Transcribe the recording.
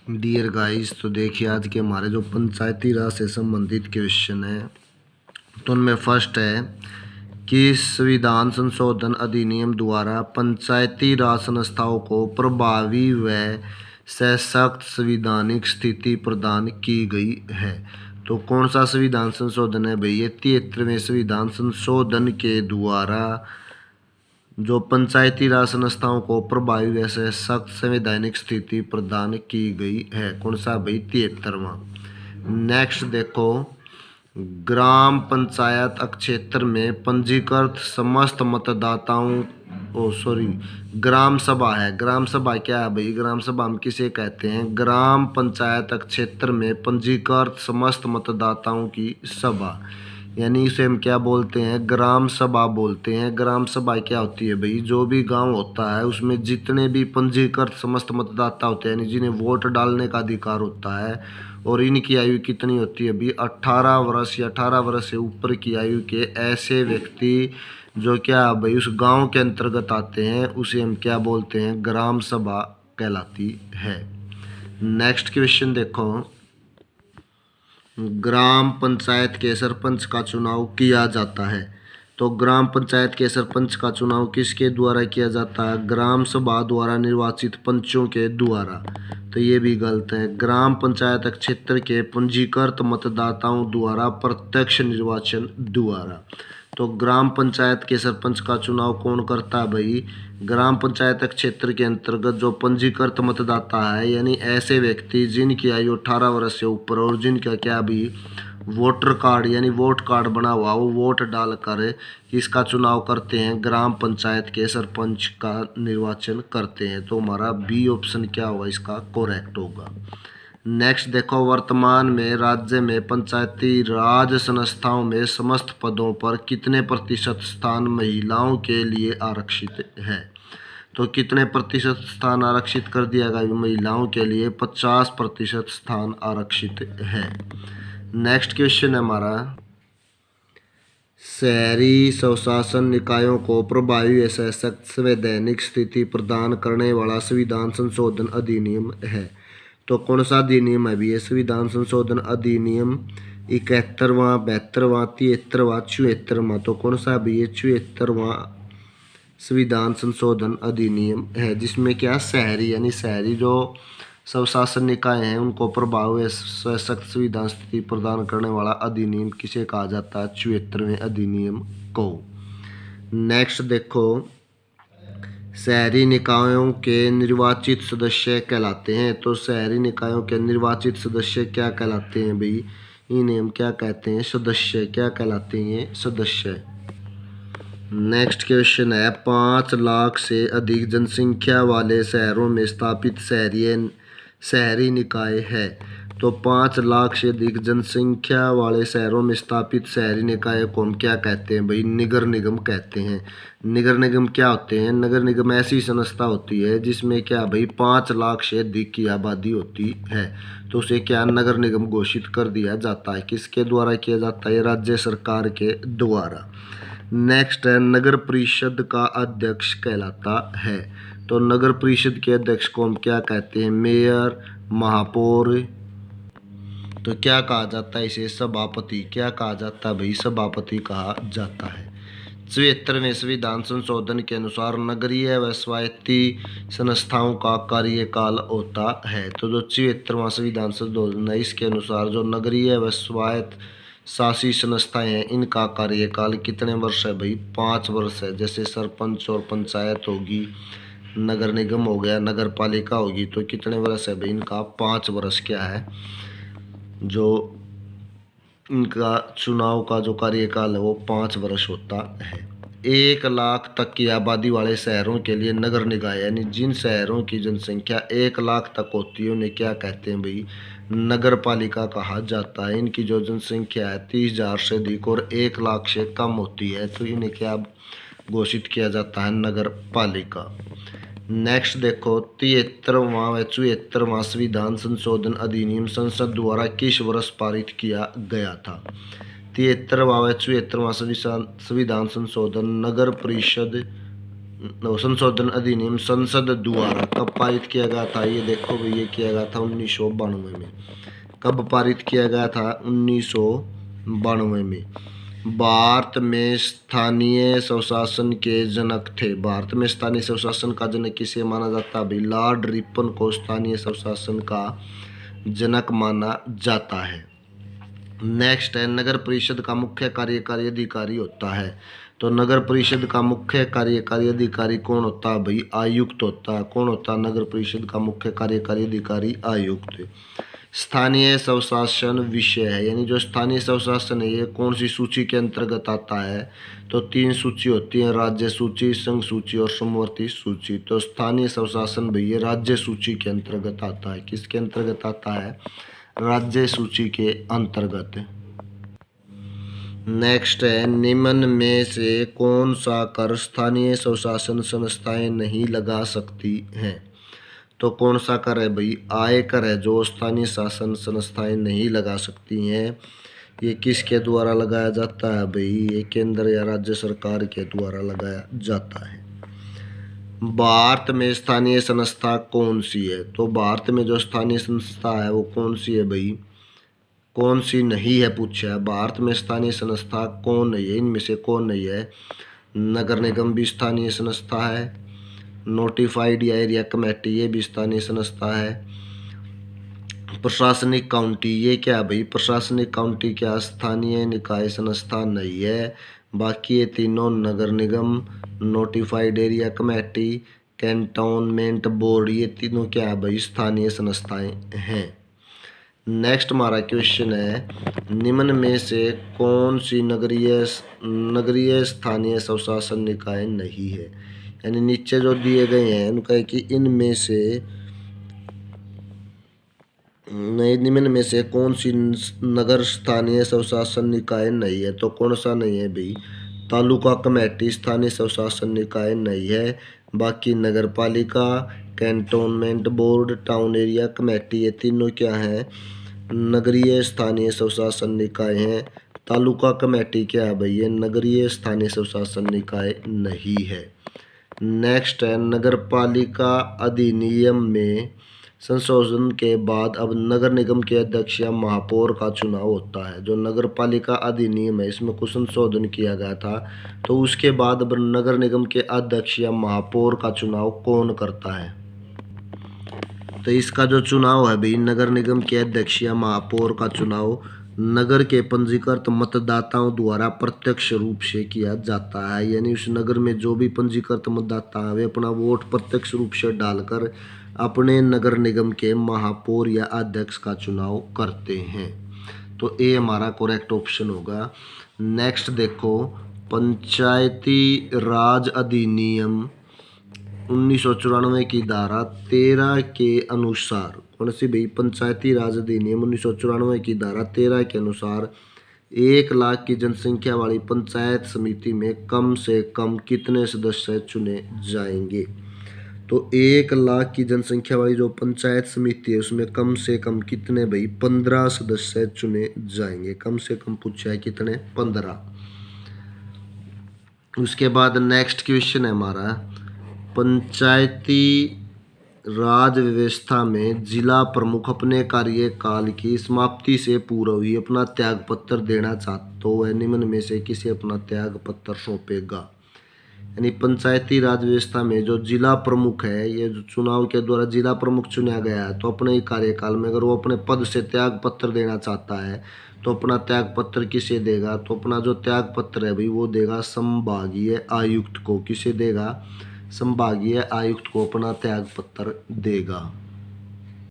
Dear guys, तो देखिए आज के हमारे जो पंचायती राज से संबंधित क्वेश्चन है, तो उनमें फर्स्ट है कि संविधान संशोधन अधिनियम द्वारा पंचायती राज संस्थाओं को प्रभावी व सशक्त संवैधानिक स्थिति प्रदान की गई है। तो कौन सा संविधान संशोधन है भाई? ये 73वें संविधान संशोधन के द्वारा जो पंचायती राज संस्थाओं को प्रभावी व सशक्त संवैधानिक स्थिति प्रदान की गई है। कौन सा भाई? 73वां। नेक्स्ट देखो, ग्राम पंचायत क्षेत्र में पंजीकृत समस्त मतदाताओं ग्राम सभा है। ग्राम सभा क्या है भाई? ग्राम सभा हम किसे कहते हैं? ग्राम पंचायत क्षेत्र में पंजीकृत समस्त मतदाताओं की सभा, यानी इसे हम क्या बोलते हैं? ग्राम सभा बोलते हैं। ग्राम सभा क्या होती है भाई? जो भी गांव होता है उसमें जितने भी पंजीकृत समस्त मतदाता होते हैं, यानी जिन्हें वोट डालने का अधिकार होता है, और इनकी आयु कितनी होती है भाई? 18 वर्ष या 18 वर्ष से ऊपर की आयु के ऐसे व्यक्ति जो क्या भाई उस गांव के अंतर्गत आते हैं, उसे हम क्या बोलते हैं? ग्राम सभा कहलाती है। नेक्स्ट क्वेश्चन देखो, ग्राम पंचायत के सरपंच का चुनाव किया जाता है। तो ग्राम पंचायत के सरपंच का चुनाव किसके द्वारा किया जाता है? ग्राम सभा द्वारा निर्वाचित पंचों के द्वारा। तो ये भी गलत है। ग्राम पंचायत क्षेत्र के पंजीकृत मतदाताओं द्वारा प्रत्यक्ष निर्वाचन द्वारा। तो ग्राम पंचायत के सरपंच का चुनाव कौन करता है भाई? ग्राम पंचायत क्षेत्र के अंतर्गत जो पंजीकृत मतदाता है, यानी ऐसे व्यक्ति जिनकी आयु 18 वर्ष से ऊपर और जिनका क्या भी वोटर कार्ड यानी वोट कार्ड बना हुआ, वो वोट डालकर इसका चुनाव करते हैं, ग्राम पंचायत के सरपंच का निर्वाचन करते हैं। तो हमारा बी ऑप्शन क्या होगा? इसका करेक्ट होगा। नेक्स्ट देखो, वर्तमान में राज्य में पंचायती राज संस्थाओं में समस्त पदों पर कितने प्रतिशत स्थान महिलाओं के लिए आरक्षित है? तो कितने प्रतिशत स्थान आरक्षित कर दिया गया? महिलाओं के लिए 50% स्थान आरक्षित है। नेक्स्ट क्वेश्चन है हमारा, शहरी स्वशासन निकायों को प्रभावी व सशक्त संवैधानिक स्थिति प्रदान करने वाला संविधान संशोधन अधिनियम है। तो कौन सा अधिनियम है भी? ये संविधान संशोधन अधिनियम 71वां, 72वां, 73वां, 74वां। तो कौन सा भी? ये 74वां संविधान संशोधन अधिनियम है, जिसमें क्या शहरी यानी शहरी जो स्वशासन निकाय हैं उनको प्रभावी सशक्त संविधान स्थिति प्रदान करने वाला अधिनियम किसे कहा जाता है? 74वें अधिनियम को। नेक्स्ट देखो, शहरी निकायों के निर्वाचित सदस्य कहलाते हैं। तो शहरी निकायों के निर्वाचित सदस्य क्या कहलाते हैं भाई? इन्हें हम क्या कहते हैं? सदस्य। क्या कहलाते हैं? सदस्य। नेक्स्ट क्वेश्चन है, 5 लाख से अधिक जनसंख्या वाले शहरों में स्थापित शहरी निकाय है। तो 5 लाख से अधिक जनसंख्या वाले शहरों में स्थापित शहरी निकाय को हम क्या कहते हैं भाई? नगर निगम कहते हैं। नगर निगम क्या होते हैं? नगर निगम ऐसी संस्था होती है जिसमें क्या भाई 5 लाख से अधिक की आबादी होती है, तो उसे क्या नगर निगम घोषित कर दिया जाता है। किसके द्वारा किया जाता है? राज्य सरकार के द्वारा। नेक्स्ट है, नगर परिषद का अध्यक्ष कहलाता है। तो नगर परिषद के अध्यक्ष को हम क्या कहते हैं? मेयर, महापौर। तो क्या कहा जाता है इसे? सभापति। क्या कहा जाता है भाई? सभापति कहा जाता है। 74वें संविधान संशोधन के अनुसार नगरीय व स्वायत्ती संस्थाओं का कार्यकाल होता है। तो जो 74वां संविधान संशोधन है, इसके अनुसार जो नगरीय व स्वायत्त शासी संस्थाएं हैं, इनका कार्यकाल कितने वर्ष है भाई? 5 वर्ष है। जैसे सरपंच और पंचायत होगी, नगर निगम हो गया, नगर पालिका होगी, तो कितने वर्ष है भाई? इनका 5 वर्ष क्या है, जो इनका चुनाव का जो कार्यकाल है वो 5 वर्ष होता है। 1 लाख तक की आबादी वाले शहरों के लिए नगर निकाय, यानी जिन शहरों की जनसंख्या 1 लाख तक होती है उन्हें क्या कहते हैं भाई? नगर पालिका कहा जाता है। इनकी जो जनसंख्या है 30,000 से अधिक और 1 लाख से कम होती है, तो इन्हें क्या घोषित किया जाता है? नगर पालिका। नेक्स्ट देखो, 73वां व 74वां संविधान संशोधन अधिनियम संसद द्वारा किस वर्ष पारित किया गया था? 73वां व 74वां संविधान संशोधन नगर परिषद संशोधन अधिनियम संसद द्वारा कब पारित किया गया था? ये देखो भाई, ये किया गया था 1992 में। कब पारित किया गया था? 1992 में। भारत में स्थानीय स्वशासन के जनक थे। भारत में स्थानीय स्वशासन का जनक किसे माना जाता है भाई? लॉर्ड रिपन को स्थानीय स्वशासन का जनक माना जाता है। नेक्स्ट है, नगर परिषद का मुख्य कार्यकारी अधिकारी होता है। तो नगर परिषद का मुख्य कार्यकारी अधिकारी कौन होता है भाई? आयुक्त होता है। कौन होता है नगर परिषद का मुख्य कार्यकारी अधिकारी? आयुक्त। स्थानीय स्वशासन विषय है, यानी जो स्थानीय स्वशासन है ये कौन सी सूची के अंतर्गत आता है? तो 3 सूची होती है, राज्य सूची, संघ सूची और समवर्ती सूची। तो स्थानीय स्वशासन भैया राज्य सूची के अंतर्गत आता है। किसके अंतर्गत आता है? राज्य सूची के अंतर्गत। नेक्स्ट है, निम्न में से कौन सा कर स्थानीय स्वशासन संस्थाएं नहीं लगा सकती हैं? तो कौन सा कर है भाई? आय कर है, जो स्थानीय शासन संस्थाएं नहीं लगा सकती हैं। ये किसके द्वारा लगाया जाता है भाई? ये केंद्र या राज्य सरकार के द्वारा लगाया जाता है। भारत में स्थानीय संस्था कौन सी है? तो भारत में जो स्थानीय संस्था है वो कौन सी है भाई? कौन सी नहीं है पूछा है। भारत में स्थानीय संस्था कौन नहीं है? इनमें से कौन नहीं है? नगर निगम भी स्थानीय संस्था है, नोटिफाइड या एरिया कमेटी ये भी स्थानीय संस्था है, प्रशासनिक काउंटी ये क्या है भाई? प्रशासनिक काउंटी क्या स्थानीय निकाय संस्था नहीं है। बाकी ये तीनों नगर निगम, notified area committee, cantonment board ये तीनों क्या है भाई? स्थानीय संस्थाएं हैं। नेक्स्ट हमारा क्वेश्चन है, निम्न में से कौन सी नगरीय स्थानीय स्वशासन निकाय नहीं है? यानी नीचे जो दिए गए हैं उनका है कि इनमें से निम्न में से कौन सी नगर स्थानीय स्वशासन निकाय नहीं है? तो कौन सा नहीं है भाई? तालुका कमेटी स्थानीय स्वशासन निकाय नहीं है। बाकी नगर पालिका, cantonment board, town area committee ये तीनों क्या हैं? नगरीय स्थानीय स्वशासन निकाय हैं। तालुका कमेटी क्या है भाई? ये नगरीय स्थानीय स्वशासन निकाय नहीं है। नेक्स्ट है, नगर पालिका अधिनियम में संशोधन के बाद अब नगर निगम के अध्यक्ष या महापौर का चुनाव होता है। जो नगर पालिका अधिनियम है इसमें कुछ संशोधन किया गया था, तो उसके बाद अब नगर निगम के अध्यक्ष या महापौर का चुनाव कौन करता है? तो इसका जो चुनाव है भाई, नगर निगम के अध्यक्ष या महापौर का चुनाव नगर के पंजीकृत मतदाताओं द्वारा प्रत्यक्ष रूप से किया जाता है। यानी उस नगर में जो भी पंजीकृत मतदाता है वे अपना वोट प्रत्यक्ष रूप से डालकर अपने नगर निगम के महापौर या अध्यक्ष का चुनाव करते हैं। तो ये हमारा करेक्ट ऑप्शन होगा। नेक्स्ट देखो, पंचायती राज अधिनियम 1994 की धारा 13 के अनुसार, कौन सी भाई? पंचायती राज अधिनियम 1994 की धारा 13 के अनुसार 1 लाख की जनसंख्या वाली पंचायत समिति में कम से कम कितने सदस्य चुने जाएंगे? तो 1 लाख की जनसंख्या वाली जो पंचायत समिति है उसमें कम से कम कितने भाई? 15 सदस्य चुने जाएंगे। कम से कम पूछा है कितने? 15। उसके बाद नेक्स्ट क्वेश्चन है हमारा, पंचायती राज व्यवस्था में जिला प्रमुख अपने कार्यकाल की समाप्ति से पूर्व ही अपना त्याग पत्र देना चाहता तो वह निम्न में से किसे अपना त्याग पत्र सौंपेगा? यानी पंचायती राज व्यवस्था में जो जिला प्रमुख है, ये जो चुनाव के द्वारा जिला प्रमुख चुना गया है, तो अपने ही कार्यकाल में अगर वो अपने पद से त्याग पत्र देना चाहता है तो अपना त्याग पत्र किसे देगा? तो अपना जो त्याग पत्र है भाई वो देगा संभागीय आयुक्त को। किसे देगा? संभागीय आयुक्त को अपना त्याग पत्र देगा।